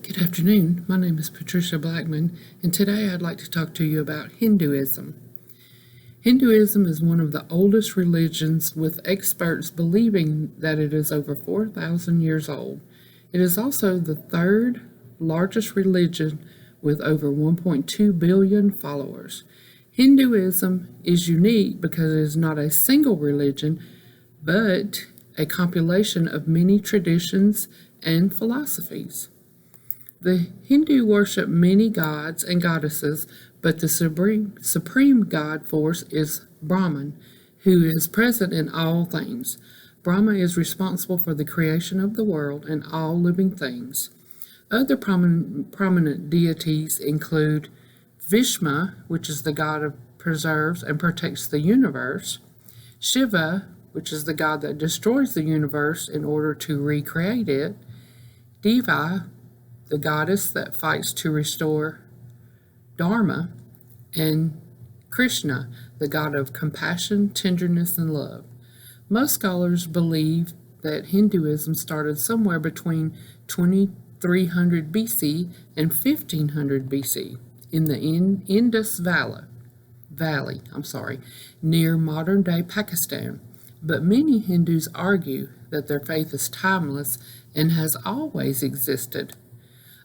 Good afternoon. My name is Patricia Blackman, and today I'd like to talk to you about Hinduism. Hinduism is one of the oldest religions, with experts believing that it is over 4,000 years old. It is also the third largest religion with over 1.2 billion followers. Hinduism is unique because it is not a single religion, but a compilation of many traditions and philosophies. The Hindu worship many gods and goddesses, but the supreme god force is Brahman, who is present in all things. Brahma is responsible for the creation of the world and all living things. Other prominent deities include Vishnu, which is the god that preserves and protects the universe; Shiva, which is the god that destroys the universe in order to recreate it; Deva, the goddess that fights to restore Dharma; and Krishna, the god of compassion, tenderness, and love. Most scholars believe that Hinduism started somewhere between 2300 BC and 1500 BC in the Indus Valley, near modern-day Pakistan. But many Hindus argue that their faith is timeless and has always existed.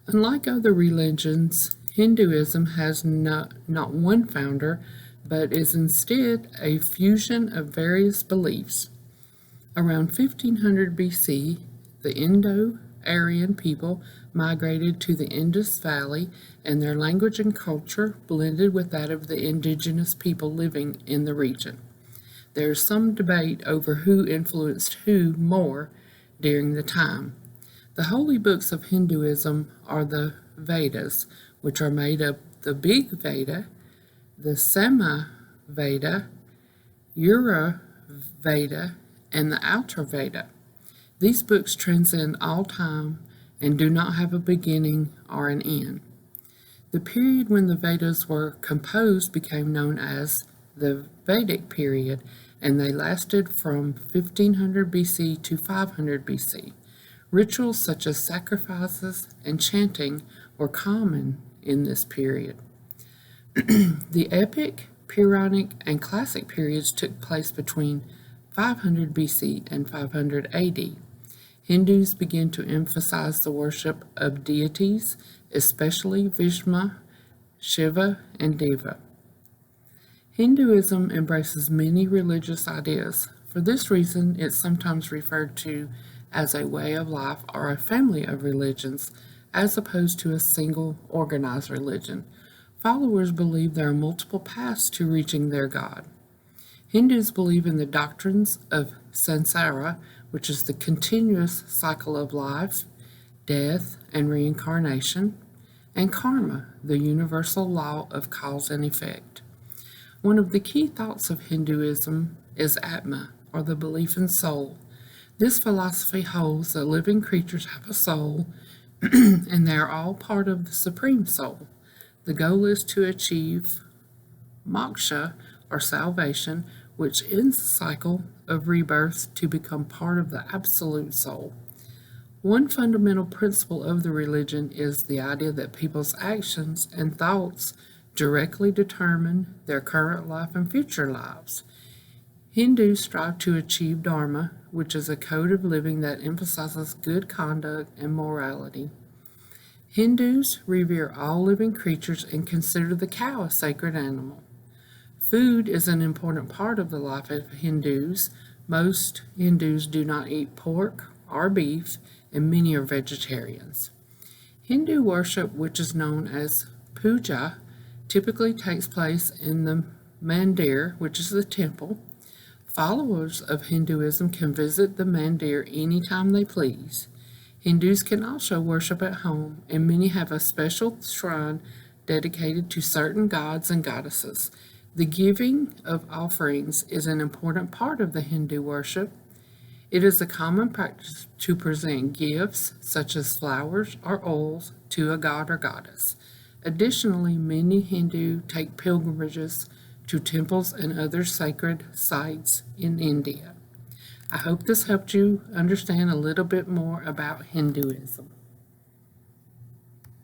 Unlike other religions, Hinduism has not one founder, but is instead a fusion of various beliefs. Around 1500 BC, the Indo-Aryan people migrated to the Indus Valley, and their language and culture blended with that of the indigenous people living in the region. There is some debate over who influenced who more during the time. The holy books of Hinduism are the Vedas, which are made up the Big Veda, the Sama Veda, Ura Veda, and the Outer Veda. These books transcend all time and do not have a beginning or an end. The period when the Vedas were composed became known as the Vedic period, and they lasted from 1500 BC to 500 BC. Rituals such as sacrifices and chanting were common in this period. The epic, Puranic, and classic periods took place between 500 BC and 500 AD. Hindus began to emphasize the worship of deities, especially Vishnu, Shiva, and Deva. Hinduism embraces many religious ideas. For this reason, it's sometimes referred to as a way of life or a family of religions, as opposed to a single organized religion. Followers believe there are multiple paths to reaching their God. Hindus believe in the doctrines of samsara, which is the continuous cycle of life, death, and reincarnation, and karma, the universal law of cause and effect. One of the key thoughts of Hinduism is Atma, or the belief in soul. This philosophy holds that living creatures have a soul, and they are all part of the Supreme Soul. The goal is to achieve moksha, or salvation, which ends the cycle of rebirth to become part of the Absolute Soul. One fundamental principle of the religion is the idea that people's actions and thoughts directly determine their current life and future lives. Hindus strive to achieve Dharma, which is a code of living that emphasizes good conduct and morality. Hindus revere all living creatures and consider the cow a sacred animal. Food is an important part of the life of Hindus. Most Hindus do not eat pork or beef, and many are vegetarians. Hindu worship, which is known as puja, typically takes place in the mandir, which is the temple. Followers of Hinduism can visit the mandir anytime they please. Hindus can also worship at home, and many have a special shrine dedicated to certain gods and goddesses. The giving of offerings is an important part of the Hindu worship. It is a common practice to present gifts, such as flowers or oils, to a god or goddess. Additionally, many Hindus take pilgrimages to temples and other sacred sites in India. I hope this helped you understand a little bit more about Hinduism.